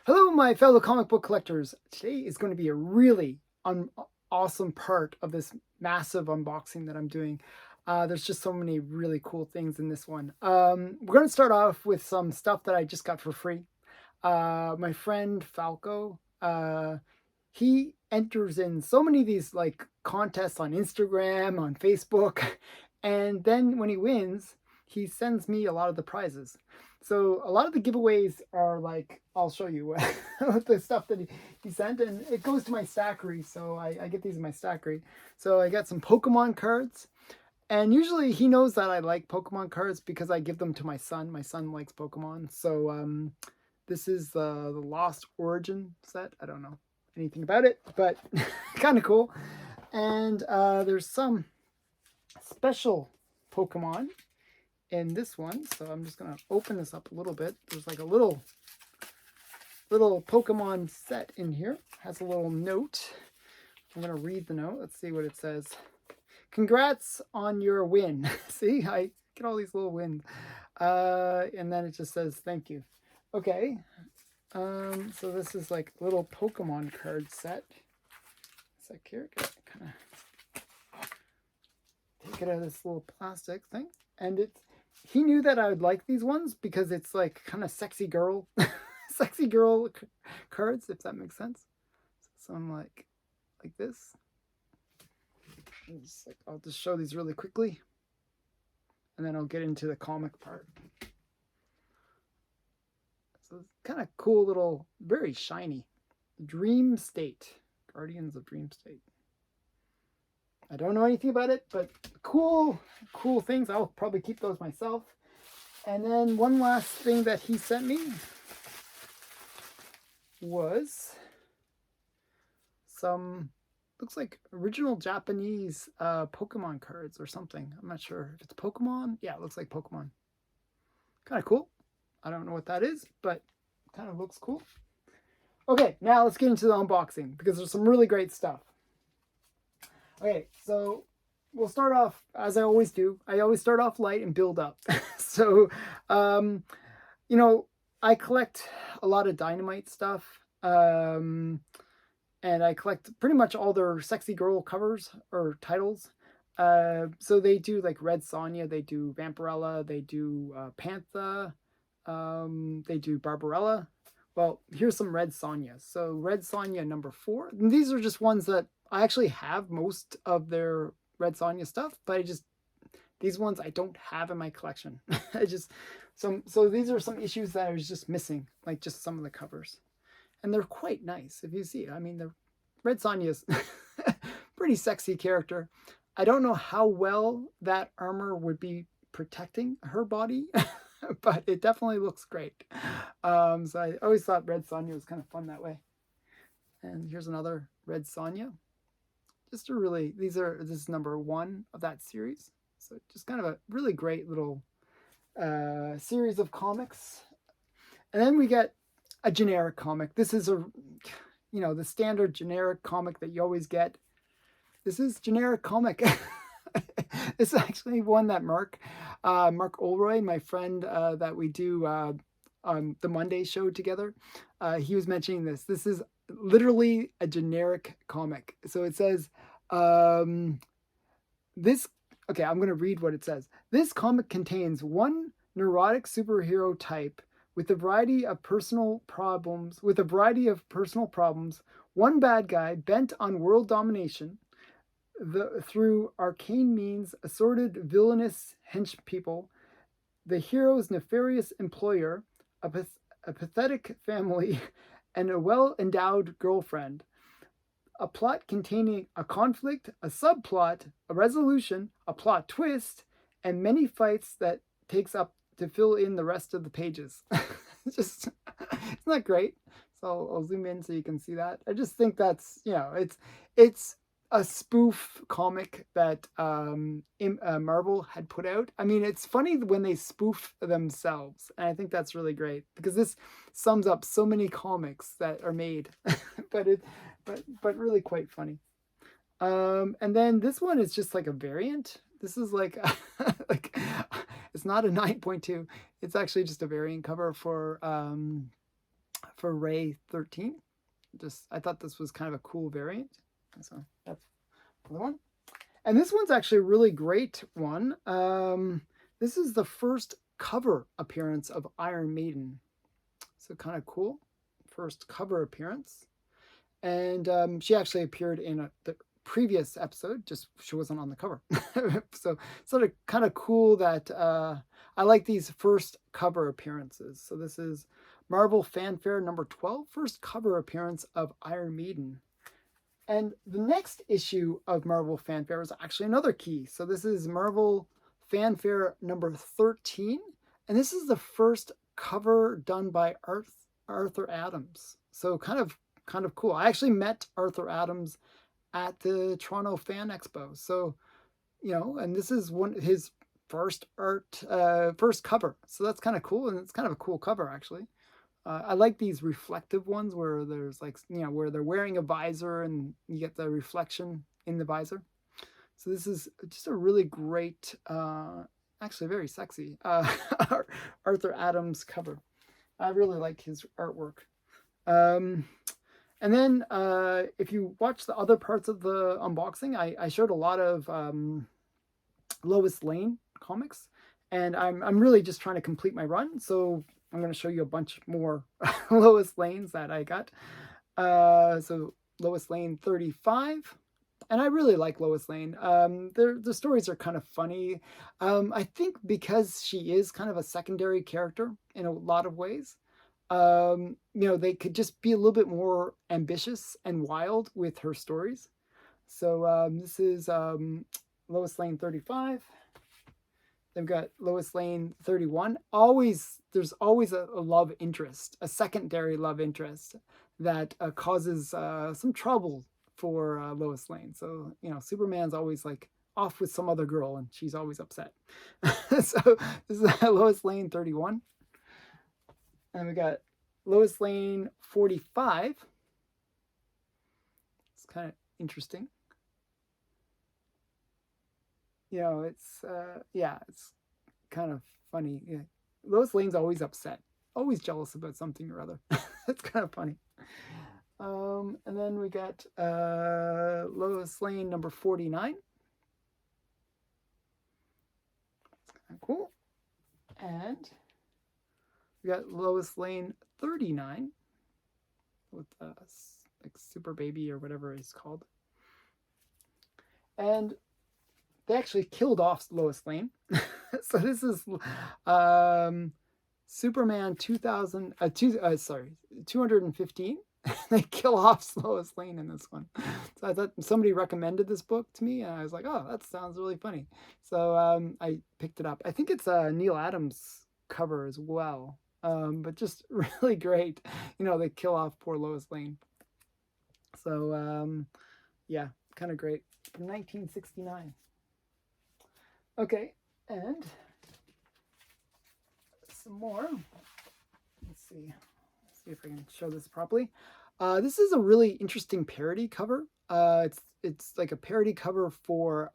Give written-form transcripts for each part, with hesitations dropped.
Hello, my fellow comic book collectors. Today is going to be a really awesome part of this massive unboxing that I'm doing. There's just so many really cool things in this one. We're going to start off with some stuff that I just got for free. My friend Falco, he enters in so many of these like contests on Instagram, on Facebook, and then when he wins, he sends me a lot of the prizes. So a lot of the giveaways are like, I'll show you what the stuff that he sent, and it goes to my Stackry. So I get these in my Stackry. So I got some Pokemon cards, and usually he knows that I like Pokemon cards because I give them to my son. My son likes Pokemon. So this is the Lost Origin set. I don't know anything about it, but kind of cool. And there's some special Pokemon in this one. So I'm just going to open this up a little bit. There's like a little Pokemon set in here. It has a little note. I'm going to read the note. Let's see what it says. Congrats on your win. See, I get all these little wins. And then it just says thank you. Okay. So this is like a little Pokemon card set. It's like here, kind of take it out of this little plastic thing. And he knew that I would like these ones because it's like kind of sexy girl cards, if that makes sense. So I'm like this. I'll just show these really quickly, and then I'll get into the comic part. So it's kind of cool little, very shiny. Dream State. Guardians of Dream State. I don't know anything about it, but cool things. I'll probably keep those myself. And then one last thing that he sent me was some, looks like original Japanese Pokemon cards or something. I'm not sure if it's Pokemon. Yeah, it looks like Pokemon. Kind of cool. I don't know what that is, but kind of looks cool. Okay, now let's get into the unboxing because there's some really great stuff. Okay, so we'll start off as I always do. I always start off light and build up. So, you know, I collect a lot of Dynamite stuff. And I collect pretty much all their sexy girl covers or titles. So they do like Red Sonja, they do Vampirella, they do Pantha, they do Barbarella. Well, here's some Red Sonja. So Red Sonja number 4. And these are just ones that I actually have most of their Red Sonja stuff, but these ones I don't have in my collection. So these are some issues that I was just missing, like just some of the covers. And they're quite nice. If you see, I mean, the Red Sonja is pretty sexy character. I don't know how well that armor would be protecting her body, but it definitely looks great. So I always thought Red Sonja was kind of fun that way. And here's another Red Sonja. Just a really, this is number 1 of that series. So just kind of a really great little series of comics. And then we get a generic comic. This is the standard generic comic that you always get. This is generic comic. This is actually one that Mark Olroy, my friend that we do on the Monday show together, he was mentioning this. This is literally a generic comic. So it says, this, okay, I'm going to read what it says. This comic contains one neurotic superhero type with a variety of personal problems, one bad guy bent on world domination, through arcane means, assorted villainous hench people, the hero's nefarious employer, a pathetic family, and a well-endowed girlfriend. A plot containing a conflict, a subplot, a resolution, a plot twist, and many fights that takes up to fill in the rest of the pages. Just, isn't that great? So I'll zoom in so you can see that. I just think that's, it's a spoof comic that Marvel had put out. I mean, it's funny when they spoof themselves, and I think that's really great because this sums up so many comics that are made, but really quite funny. And then this one is just like a variant. This is like like it's not a 9.2. It's actually just a variant cover for Fanfare 13. I thought this was kind of a cool variant. So that's the one. And this one's actually a really great one. This is the first cover appearance of Iron Maiden. So kind of cool. First cover appearance. And she actually appeared in the previous episode, just she wasn't on the cover. So sort of kind of cool that I like these first cover appearances. So this is Marvel Fanfare number 12, first cover appearance of Iron Maiden. And the next issue of Marvel Fanfare is actually another key. So this is Marvel Fanfare number 13. And this is the first cover done by Artur Adams. So kind of cool. I actually met Artur Adams at the Toronto Fan Expo. So, and this is his first cover. So that's kind of cool. And it's kind of a cool cover, actually. I like these reflective ones where there's where they're wearing a visor and you get the reflection in the visor. So this is just a really great, actually very sexy Artur Adams cover. I really like his artwork. And then if you watch the other parts of the unboxing, I showed a lot of Lois Lane comics, and I'm really just trying to complete my run. So I'm going to show you a bunch more Lois Lanes that I got. So Lois Lane 35. And I really like Lois Lane. The stories are kind of funny. I think because she is kind of a secondary character in a lot of ways, they could just be a little bit more ambitious and wild with her stories. So this is Lois Lane 35. They've got Lois Lane 31. There's always a love interest, a secondary love interest that causes some trouble for Lois Lane. So, Superman's always like off with some other girl and she's always upset. So this is Lois Lane 31. And we got Lois Lane 45. It's kind of interesting. It's kind of funny. Yeah. Lois Lane's always upset, always jealous about something or other. It's kind of funny. And then we got Lois Lane number 49. That's kind of cool. And we got Lois Lane 39 with like Super Baby or whatever he's called. And they actually killed off Lois Lane. So this is Superman 215. They kill off Lois Lane in this one. So I thought somebody recommended this book to me, and I was like, oh, that sounds really funny. So I picked it up. I think it's a Neil Adams cover as well, but just really great. They kill off poor Lois Lane. So yeah, kind of great. From 1969. Okay, and some more. Let's see if I can show this properly. This is a really interesting parody cover. It's like a parody cover for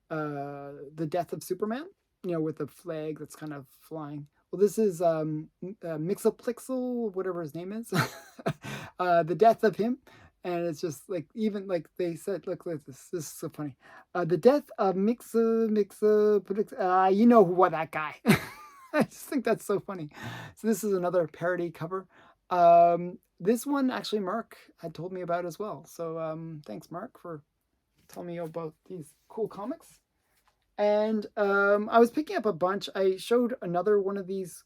the death of Superman. With a flag that's kind of flying. Well, this is Mixaplixel, whatever his name is. The death of him. And it's just like, even like they said, look at this. This is so funny. The death of what that guy. I just think that's so funny. So this is another parody cover. This one actually Mark had told me about as well. So thanks Mark for telling me about these cool comics. And I was picking up a bunch. I showed another one of these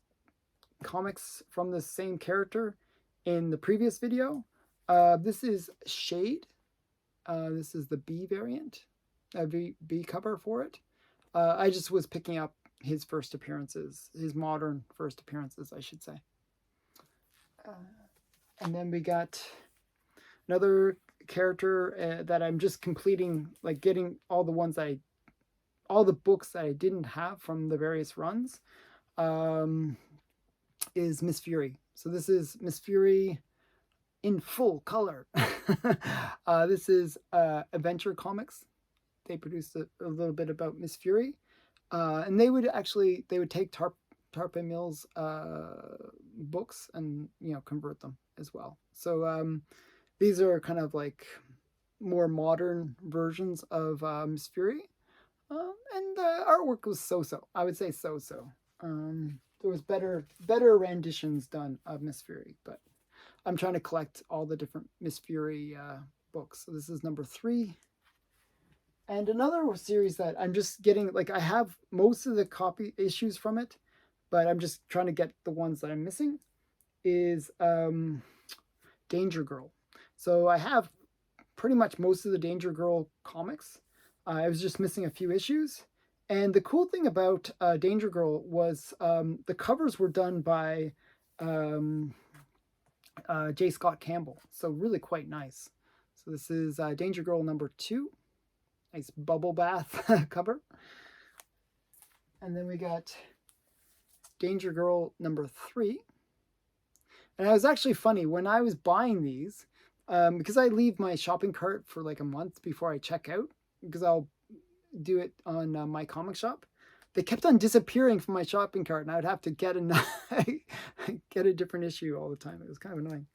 comics from the same character in the previous video. This is Shade. This is the B variant, B cover for it. I just was picking up his first appearances, his modern first appearances, I should say. And then we got another character that I'm just completing, like getting all the books that I didn't have from the various runs, is Miss Fury. So this is Miss Fury in full color. This is Adventure Comics. They produced a little bit about Miss Fury. And they would take Tarpe Mills books and, you know, convert them as well. So these are kind of like more modern versions of Miss Fury. And the artwork was so-so. I would say so-so. There was better renditions done of Miss Fury, but I'm trying to collect all the different Miss Fury books. So this is number 3. And another series that I'm just getting, like, I have most of the copy issues from it, but I'm just trying to get the ones that I'm missing, is Danger Girl. So I have pretty much most of the Danger Girl comics. I was just missing a few issues. And the cool thing about Danger Girl was the covers were done by J. Scott Campbell. So really quite nice. So this is Danger Girl number 2. Nice bubble bath cover. And then we got Danger Girl number 3. And it was actually funny when I was buying these, because I leave my shopping cart for like a month before I check out, because I'll do it on my comic shop. They kept on disappearing from my shopping cart, and I would have to get a different issue all the time. It was kind of annoying.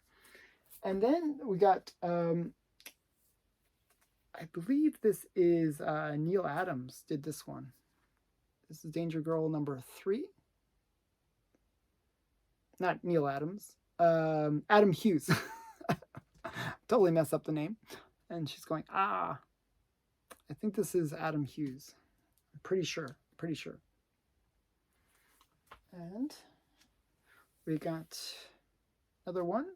And then we got, I believe this is Neil Adams did this one. This is Danger Girl number 3. Not Neil Adams. Adam Hughes. Totally messed up the name. And she's going, I think this is Adam Hughes. I'm pretty sure. And we got another one.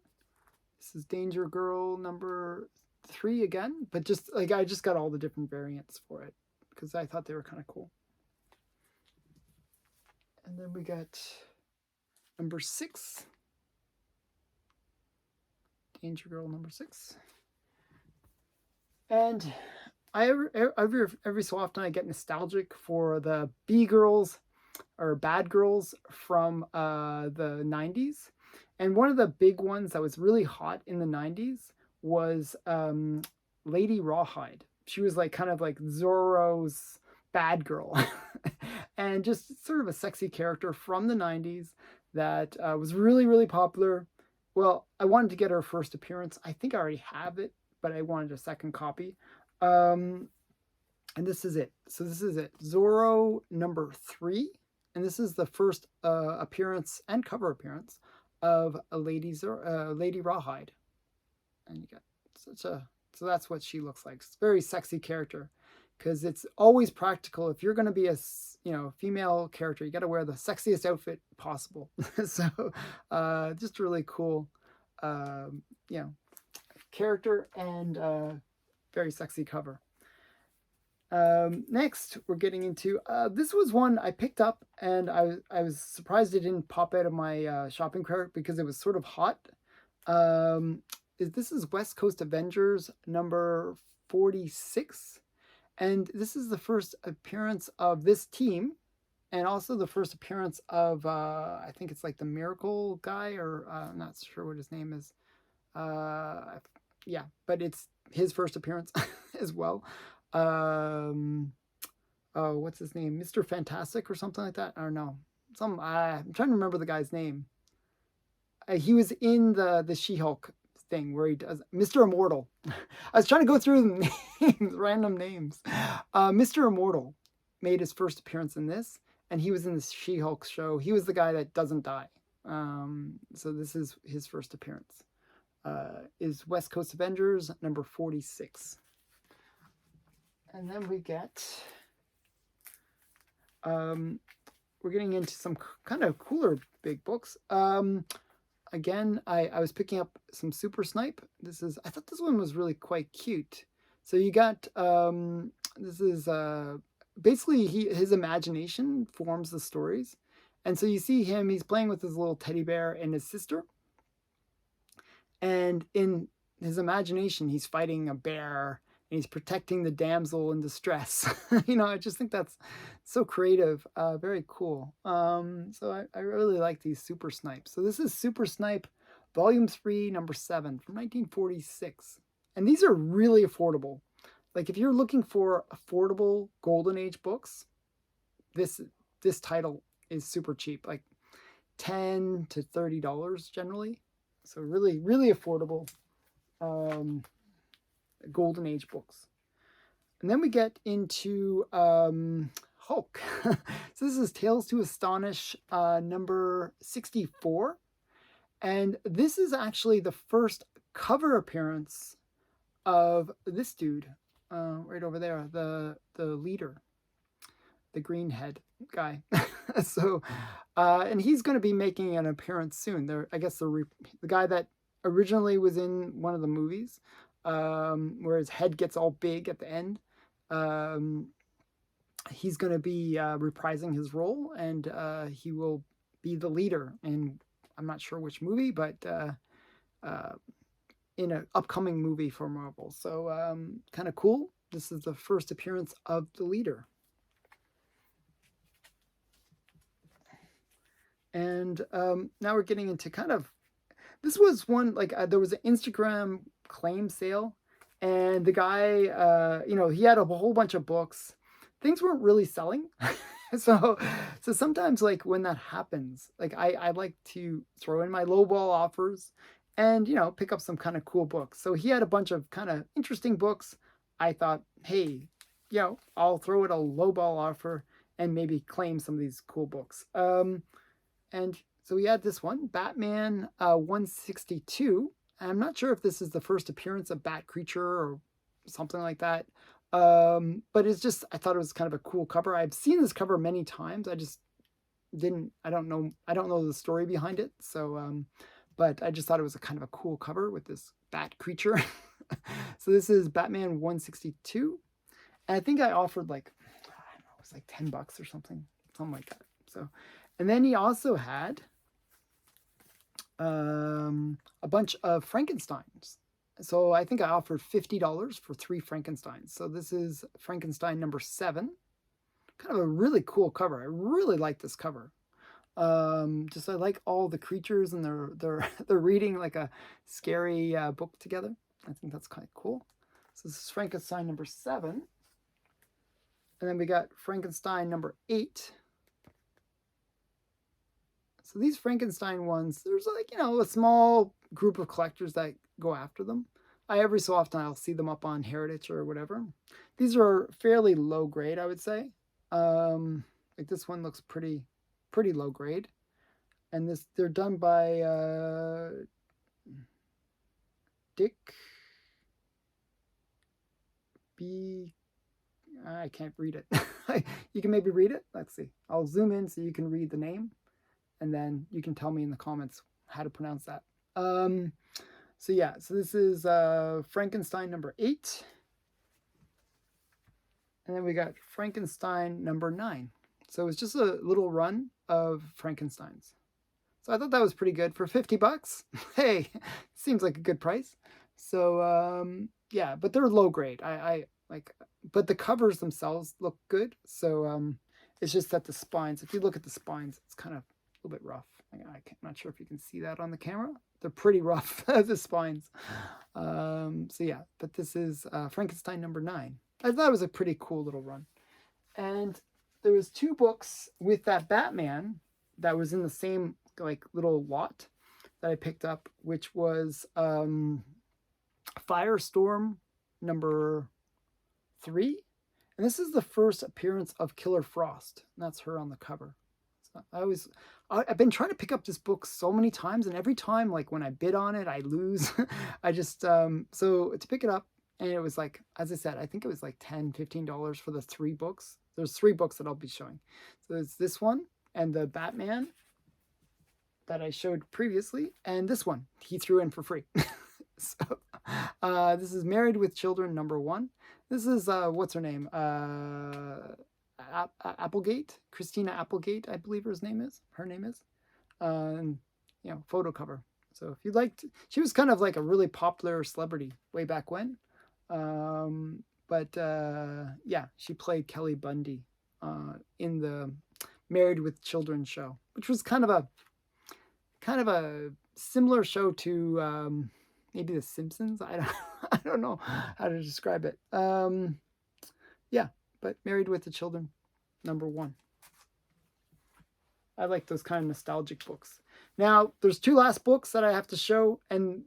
This is Danger Girl number 3 again, but just like I just got all the different variants for it because I thought they were kind of cool. And then we got number 6. Danger Girl number 6. And every so often I get nostalgic for the B-girls or bad girls from the 90s. And one of the big ones that was really hot in the 90s was Lady Rawhide. She was like kind of like Zorro's bad girl. And just sort of a sexy character from the 90s that was really, really popular. Well, I wanted to get her first appearance. I think I already have it, but I wanted a second copy. And this is it. So this is it. Zorro number 3. And this is the first appearance and cover appearance of a Lady Rawhide. And you got so that's what she looks like. It's a very sexy character because it's always practical. If you're going to be a female character, you got to wear the sexiest outfit possible. So just really cool, character and very sexy cover. Next, we're getting into this was one I picked up, and I was surprised it didn't pop out of my shopping cart because it was sort of hot. This is West Coast Avengers number 46, and this is the first appearance of this team, and also the first appearance of I think it's like the Miracle guy, or I'm not sure what his name is. But it's his first appearance as well. What's his name? Mr. Fantastic or something like that? I don't know. I'm trying to remember the guy's name. He was in the She-Hulk thing where he does Mr. Immortal. I was trying to go through names, random names. Mr. Immortal made his first appearance in this, and he was in the She-Hulk show. He was the guy that doesn't die. So this is his first appearance. Is West Coast Avengers number 46. And then we get, we're getting into some kind of cooler big books. Again, I was picking up some Super Snipe. I thought this one was really quite cute. So you got, this is basically his imagination forms the stories. And so you see him, he's playing with his little teddy bear and his sister. And in his imagination, he's fighting a bear. And he's protecting the damsel in distress. I just think that's so creative, very cool. So I really like these Super Snipes. So this is Super Snipe Volume 3, number 7 from 1946. And these are really affordable. Like if you're looking for affordable Golden Age books, this title is super cheap. Like $10 to $30 generally. So really, really affordable Golden Age books. And then we get into Hulk. So this is Tales to Astonish number 64. And this is actually the first cover appearance of this dude right over there, the leader, the green head guy. So, and he's going to be making an appearance soon. There, I guess the guy that originally was in one of the movies, where his head gets all big at the end. He's going to be reprising his role, and he will be the leader in, I'm not sure which movie, but in an upcoming movie for Marvel. So kind of cool. This is the first appearance of the leader. And now we're getting into kind of, this was one, like there was an Instagram claim sale, and the guy, he had a whole bunch of books. Things weren't really selling. So sometimes, like, when that happens, like, I like to throw in my lowball offers and, pick up some kind of cool books. So he had a bunch of kind of interesting books. I thought, hey, I'll throw it a lowball offer and maybe claim some of these cool books. And so we had this one, Batman 162. I'm not sure if this is the first appearance of Bat Creature or something like that. But it's just, I thought it was kind of a cool cover. I've seen this cover many times. I just I don't know the story behind it. So, but I just thought it was a kind of a cool cover with this Bat Creature. So this is Batman 162. And I think I offered like, I don't know, it was like $10 or something like that. So, and then he also had a bunch of Frankensteins. So I think I offered $50 for 3 Frankensteins. So this is Frankenstein number 7. Kind of a really cool cover. I really like this cover. Just I like all the creatures, and they're reading like a scary book together. I think that's kind of cool. So this is Frankenstein number 7. And then we got Frankenstein number 8. So these Frankenstein ones, there's like, a small group of collectors that go after them. Every so often I'll see them up on Heritage or whatever. These are fairly low grade, I would say. Like this one looks pretty low grade. And they're done by Dick B. I can't read it. You can maybe read it. Let's see. I'll zoom in so you can read the name, and then you can tell me in the comments how to pronounce that. So yeah, so this is Frankenstein number 8. And then we got Frankenstein number 9. So it's just a little run of Frankensteins. So I thought that was pretty good for $50. Hey, seems like a good price. So yeah, but they're low grade. I like, but the covers themselves look good. So it's just that the spines, if you look at the spines, it's kind of a little bit rough. I'm not sure if you can see that on the camera. They're pretty rough, the spines. So yeah, but this is Frankenstein number 9. I thought it was a pretty cool little run. And there was 2 books with that Batman that was in the same like little lot that I picked up, which was Firestorm number 3. And this is the first appearance of Killer Frost. And that's her on the cover. So I've been trying to pick up this book so many times, and every time, like when I bid on it, I lose. I just, so to pick it up, and it was like, as I said, I think it was like $10, $15 for the 3 books. There's 3 books that I'll be showing. So it's this one, and the Batman that I showed previously, and this one he threw in for free. So this is Married with Children number 1. This is, what's her name? Applegate, Christina Applegate, I believe her name is. Photo cover. So if you'd like to, she was kind of like a really popular celebrity way back when. Yeah, she played Kelly Bundy in the Married with Children show, which was kind of a similar show to maybe The Simpsons. I don't know how to describe it. Yeah, but Married with the Children number 1. I like those kind of nostalgic books. Now, there's two last books that I have to show, and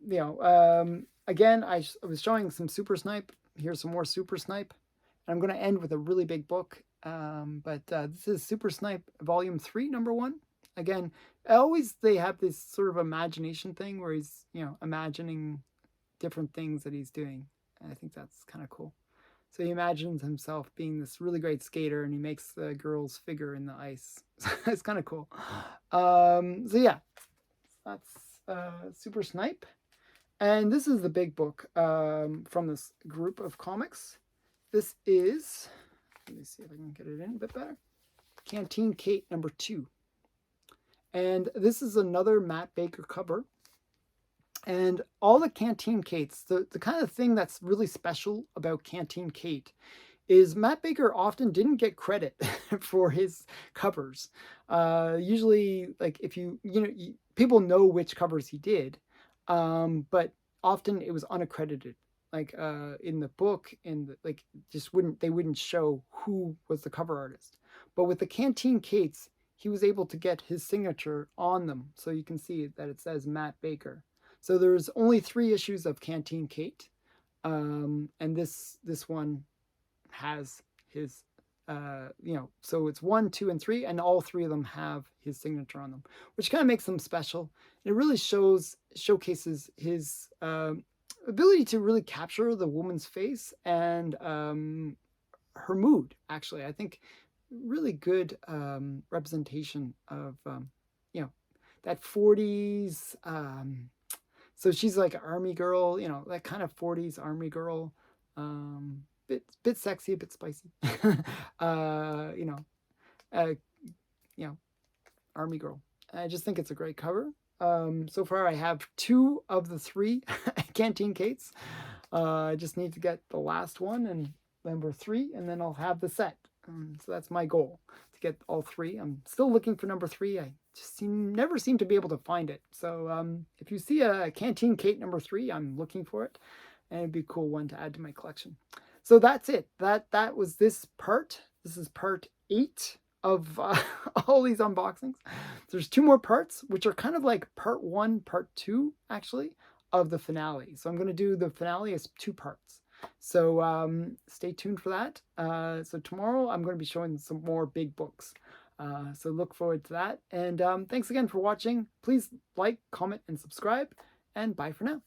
again, I was showing some Super Snipe. Here's some more Super Snipe. And I'm going to end with a really big book, but this is Super Snipe Volume 3, number 1. Again, they have this sort of imagination thing where he's, imagining different things that he's doing. And I think that's kind of cool. So he imagines himself being this really great skater, and he makes the girl's figure in the ice. It's kind of cool. So yeah, that's Super Snipe. And this is the big book from this group of comics. This is, let me see if I can get it in a bit better, Canteen Kate number 2. And this is another Matt Baker cover. And all the Canteen Kates, the kind of thing that's really special about Canteen Kate is Matt Baker often didn't get credit for his covers. Usually, like if people know which covers he did, but often it was unaccredited. Like in the book, they wouldn't show who was the cover artist. But with the Canteen Kates, he was able to get his signature on them, so you can see that it says Matt Baker. So there's only 3 issues of Canteen Kate, and this one has his, so it's 1, 2, and 3, and all 3 of them have his signature on them, which kind of makes them special. It really showcases his ability to really capture the woman's face and her mood. Actually, I think really good representation of that 40s. So she's like an army girl, that kind of 40s army girl. Bit sexy, a bit spicy. Army girl. I just think it's a great cover. So far I have 2 of the 3 Canteen Kates. I just need to get the last one and number 3, and then I'll have the set. So that's my goal, to get all 3. I'm still looking for number 3. I just never seem to be able to find it. So if you see a Canteen Kate number 3, I'm looking for it, and it'd be a cool one to add to my collection. So that's it. That was this part. This is part 8 of all these unboxings. There's 2 more parts, which are kind of like part 1, part 2, actually, of the finale. So I'm going to do the finale as 2 parts. So stay tuned for that. So tomorrow I'm going to be showing some more big books. So look forward to that. And thanks again for watching. Please like, comment, and subscribe. And bye for now.